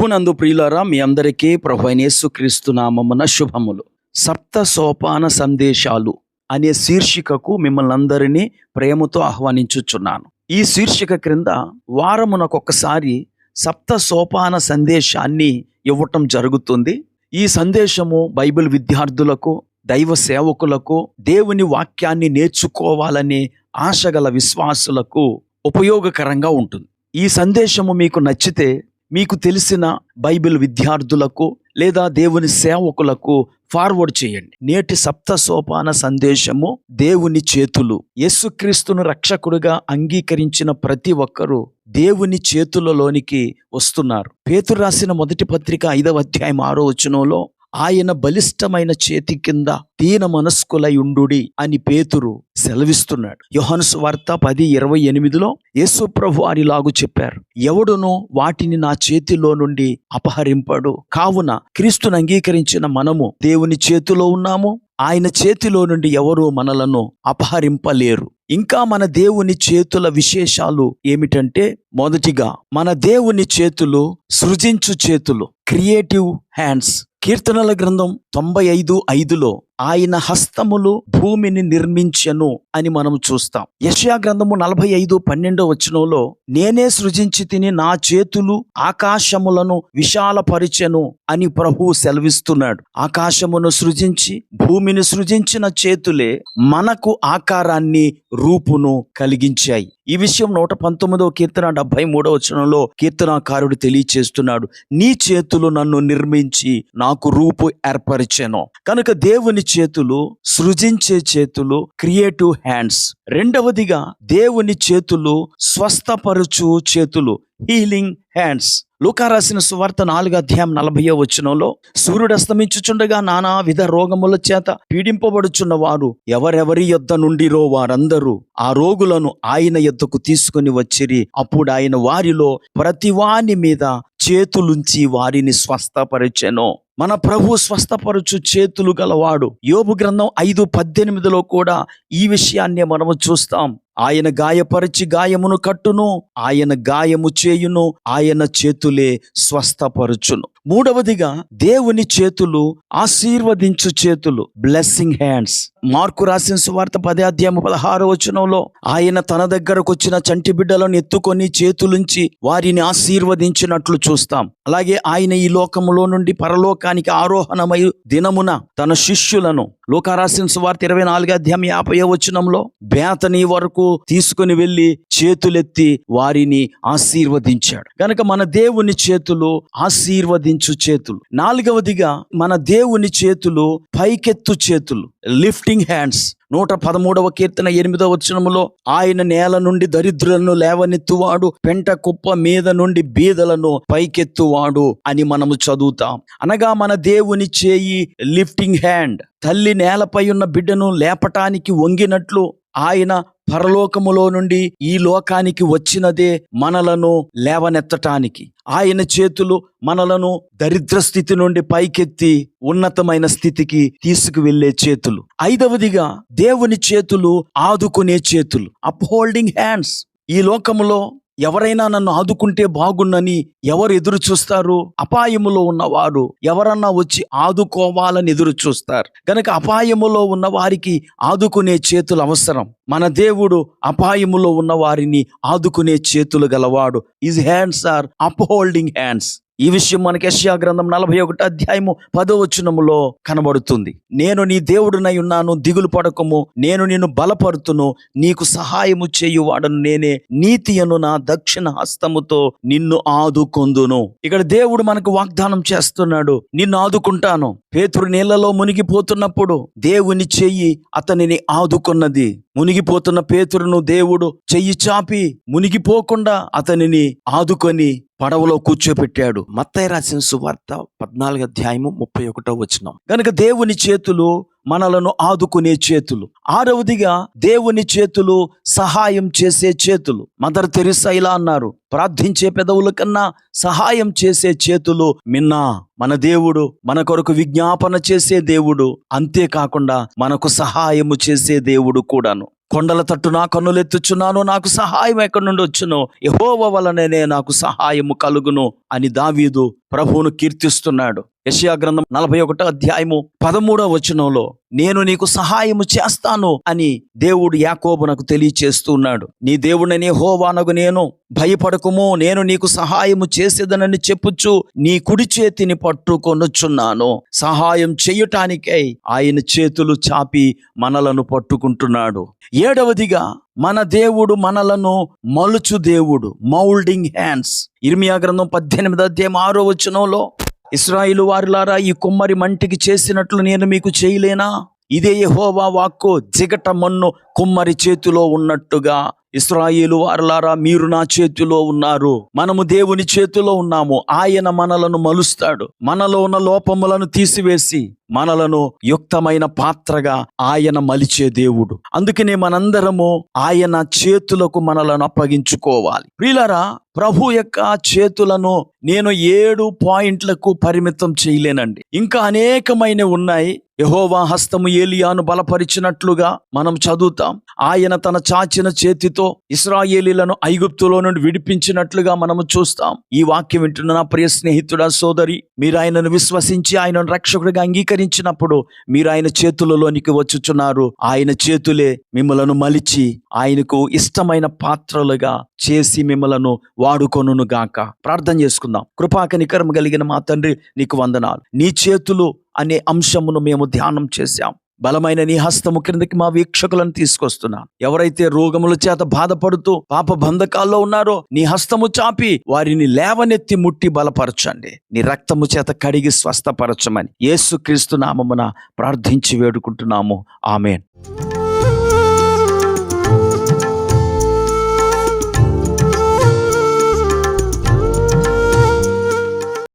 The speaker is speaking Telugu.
ప్రభునందు ప్రియులారా, మీ అందరికీ ప్రభువైన యేసుక్రీస్తు నామమున శుభములు. సప్త సోపాన సందేశాలు అనే శీర్షికకు మిమ్మల్ని అందరినీ ప్రేమతో ఆహ్వానించుచున్నాను. ఈ శీర్షిక క్రింద వారమునకొకసారి సప్త సోపాన సందేశాన్ని ఇవ్వటం జరుగుతుంది. ఈ సందేశము బైబిల్ విద్యార్థులకు, దైవ సేవకులకు, దేవుని వాక్యాన్ని నేర్చుకోవాలనే ఆశగల విశ్వాసులకు ఉపయోగకరంగా ఉంటుంది. ఈ సందేశము మీకు నచ్చితే మీకు తెలిసిన బైబిల్ విద్యార్థులకు లేదా దేవుని సేవకులకు ఫార్వర్డ్ చేయండి. నేటి సప్త సోపాన సందేశము దేవుని చేతులు. యేసుక్రీస్తును రక్షకుడిగా అంగీకరించిన ప్రతి ఒక్కరూ దేవుని చేతులలోనికి వస్తున్నారు. పేతురు రాసిన మొదటి పత్రిక 5వ అధ్యాయం 6వ వచనంలో ఆయన బలిష్టమైన చేతి కింద దీన మనస్కులై ఉండుడి అని పేతురు సెలవిస్తున్నాడు. యోహాను సువార్త 10:28లో యేసు ప్రభు వారిలాగు చెప్పారు, ఎవడును వాటిని నా చేతిలో నుండి అపహరింపడు. కావున క్రీస్తును అంగీకరించిన మనము దేవుని చేతిలో ఉన్నాము. ఆయన చేతిలో నుండి ఎవరు మనలను అపహరింపలేరు. ఇంకా మన దేవుని చేతుల విశేషాలు ఏమిటంటే, మొదటిగా మన దేవుని చేతులు సృజించు చేతులు, క్రియేటివ్ హ్యాండ్స్. కీర్తనల గ్రంథం 95:5లో ఆయన హస్తములు భూమిని నిర్మించెను అని మనం చూస్తాం. యెషయా గ్రంథము 45:12 వచనంలో నేనే సృజించి తిని నా చేతులు ఆకాశములను విశాలపరిచెను అని ప్రభువు సెలవిస్తున్నాడు. ఆకాశమును సృజించి భూమిని సృజించిన చేతులే మనకు ఆకారాన్ని, రూపును కలిగించాయి. ఈ విషయం 119వ కీర్తన 73వ వచనంలో కీర్తనాకారుడు తెలియచేస్తున్నాడు, నీ చేతులు నన్ను నిర్మించి నాకు రూపు ఏర్పరిచెను. కనుక దేవుని చేతులు సృజించే చేతులు, క్రియేటివ్ హ్యాండ్స్. రెండవదిగా దేవుని చేతులు స్వస్థపరచు చేతులు, హీలింగ్ హ్యాండ్స్. లూకా రాసిన సువార్త 4వ అధ్యాయం 40వ వచనంలో సూర్యుడు అస్తమించుచుండగా నానా విధ రోగముల చేత పీడింపబడుచున్న వారు ఎవరెవరి యొద్ద నుండిరో వారందరూ ఆ రోగులను ఆయన యొద్దకు తీసుకుని వచ్చిరి. అప్పుడు ఆయన వారిలో ప్రతివాని మీద చేతులుంచి వారిని స్వస్థపరిచెను. మన ప్రభు స్వస్థపరచు చేతులు గలవాడు. యోబు గ్రంథం 5:18లో కూడా ఈ విషయాన్నే మనము చూస్తాం. ఆయన గాయపరిచి గాయమును కట్టును, ఆయన గాయము చేయును, ఆయన చేతులే స్వస్థపరచును. మూడవదిగా దేవుని చేతులు ఆశీర్వదించు చేతులు, బ్లెస్సింగ్ హ్యాండ్స్. మార్కు రాసిన సువార్త 10:16వ వచనంలో ఆయన తన దగ్గరకు వచ్చిన చంటి బిడ్డలను ఎత్తుకొని చేతులుంచి వారిని ఆశీర్వదించినట్లు చూస్తాం. అలాగే ఆయన ఈ లోకములో నుండి పరలోకానికి ఆరోహణమై దినమున తన శిష్యులను లూకా రాసిన సువార్త 24వ అధ్యాయం 50వ వచనంలో బేతనీ వరకు తీసుకుని వెళ్ళి చేతులెత్తి వారిని ఆశీర్వదించాడు. కనుక మన దేవుని చేతులు ఆశీర్వదించు చేతులు. నాలుగవదిగా మన దేవుని చేతులు పైకెత్తు చేతులు, లిఫ్టింగ్ హ్యాండ్స్. 113వ కీర్తన 8వ వచనములో ఆయన నేల నుండి దరిద్రులను లేవనెత్తువాడు, పెంట కుప్ప మీద నుండి బీదలను పైకెత్తువాడు అని మనము చదువుతాం. అనగా మన దేవుని చేయి లిఫ్టింగ్ హ్యాండ్. తల్లి నేలపై ఉన్న బిడ్డను లేపటానికి వంగినట్లు ఆయన పరలోకములో నుండి ఈ లోకానికి వచ్చినదే మనలను లేవనెత్తటానికి. ఆయన చేతులు మనలను దరిద్ర స్థితి నుండి పైకెత్తి ఉన్నతమైన స్థితికి తీసుకువెళ్ళే చేతులు. ఐదవదిగా దేవుని చేతులు ఆదుకునే చేతులు, అప్హోల్డింగ్ హ్యాండ్స్. ఈ లోకములో ఎవరైనా నన్ను ఆదుకుంటే బాగున్నని ఎవరు ఎదురు చూస్తారు? అపాయములో ఉన్నవారు ఎవరన్నా వచ్చి ఆదుకోవాలని ఎదురు చూస్తారు. గనక అపాయములో ఉన్న వారికి ఆదుకునే చేతులు అవసరం. మన దేవుడు అపాయములో ఉన్న వారిని ఆదుకునే చేతులు గలవాడు. His hands are upholding hands. ఈ విషయం మనకి యెషయా గ్రంథం 41వ అధ్యాయము 10వ వచనములో కనబడుతుంది. నేను నీ దేవుడునై ఉన్నాను, దిగులు పడకము, నేను నిన్ను బలపరుతును, నీకు సహాయము చేయువాడను నేనే, నీతియను నా దక్షిణ హస్తముతో నిన్ను ఆదుకొందును. ఇక్కడ దేవుడు మనకు వాగ్దానం చేస్తున్నాడు, నిన్ను ఆదుకుంటాను. పేతురు నీళ్లలో మునిగిపోతున్నప్పుడు దేవుని చెయ్యి అతనిని ఆదుకున్నది. మునిగిపోతున్న పేతురును దేవుడు చెయ్యి చాపి మునిగిపోకుండా అతనిని ఆదుకొని పడవలో కూర్చోపెట్టాడు. మత్తయి రాసిన సువార్త 14వ అధ్యాయము 31వ వచనం. కనుక దేవుని చేతులు మనలను ఆదుకునే చేతులు. ఆరవదిగా దేవుని చేతులు సహాయం చేసే చేతులు. మదర్ తెరిసా ఇలా అన్నారు, ప్రార్థించే పెదవుల కన్నా సహాయం చేసే చేతులు మిన్నా. మన దేవుడు మన కొరకు విజ్ఞాపన చేసే దేవుడు, అంతేకాకుండా మనకు సహాయము చేసే దేవుడు కూడాను. కొండల తట్టు నా కన్నులెత్తుచున్నాను, నాకు సహాయం ఎక్కడి నుండి వచ్చును, యెహోవా వలననే నాకు సహాయము కలుగును అని దావీదు ప్రభువును కీర్తిస్తున్నాడు. యెషయా గ్రంథం 41వ అధ్యాయము 13వ వచనంలో నేను నీకు సహాయము చేస్తాను అని దేవుడు యాకోబునకు తెలియచేస్తున్నాడు. నీ దేవుడైన యెహోవానగు నేను, భయపడకుము, నేను నీకు సహాయము చేసేదనని చెప్పుచు నీ కుడి చేతిని పట్టుకొనుచున్నాను. సహాయం చేయటానికై ఆయన చేతులు చాపి మనలను పట్టుకుంటున్నాడు. 7వదిగా మన దేవుడు మనలను మలుచు దేవుడు, మౌల్డింగ్ హ్యాండ్స్. ఇర్మియా గ్రంథం 18వ అధ్యాయం 6వ వచనంలో ఇశ్రాయేలు వారులారా, ఈ కుమ్మరి మంటికి చేసినట్లు నేను మీకు చేయలేనా? ఇదే యెహోవా వాక్కు. జిగట మన్ను కుమ్మరి చేతిలో ఉన్నట్టుగా ఇశ్రాయేలు వారులారా, మీరు నా చేతిలో ఉన్నారు. మనము దేవుని చేతిలో ఉన్నాము. ఆయన మనలను మలుస్తాడు. మనలో ఉన్న లోపములను తీసివేసి మనలను యుక్తమైన పాత్రగా ఆయన మలిచే దేవుడు. అందుకనే మనందరము ఆయన చేతులకు మనలను అప్పగించుకోవాలి. ప్రియులారా, ప్రభు యొక్క చేతులను నేను 7 పాయింట్లకు పరిమితం చేయలేనండి. ఇంకా అనేకమైనవి ఉన్నాయి. యెహోవా హస్తము ఏలియాను బలపరిచినట్లుగా మనం చదువుతాం. ఆయన తన చాచిన చేతితో ఇశ్రాయేలీలను ఐగుప్తులో నుండి విడిపించినట్లుగా మనము చూస్తాం. ఈ వాక్యం వింటున్న నా ప్రియ స్నేహితుడా, సోదరి, మీరు ఆయనను విశ్వసించి ఆయనను రక్షకుడిగా అంగీకరించినప్పుడు మీరు ఆయన చేతులలోనికి వచ్చుచున్నారు. ఆయన చేతులే మిమ్మలను మలిచి ఆయనకు ఇష్టమైన పాత్రలుగా చేసి మిమ్మలను వాడుకొనును గాక. ప్రార్థన చేసుకుందాం. కృపాకనికరం కలిగిన మా తండ్రి, నీకు వందనాలు. నీ చేతులు అనే అంశమును మేము ధ్యానం చేశాం. బలమైన నీ హస్తము క్రిందకి మా వీక్షకులను తీసుకొస్తున్నాను. ఎవరైతే రోగముల చేత బాధపడుతూ పాప బంధకాల్లో ఉన్నారో నీ హస్తము చాపి వారిని లేవనెత్తి ముట్టి బలపరచండి. నీ రక్తము చేత కడిగి స్వస్థపరచమని యేసుక్రీస్తు నామమున ప్రార్థించి వేడుకుంటున్నాము. ఆమేన్.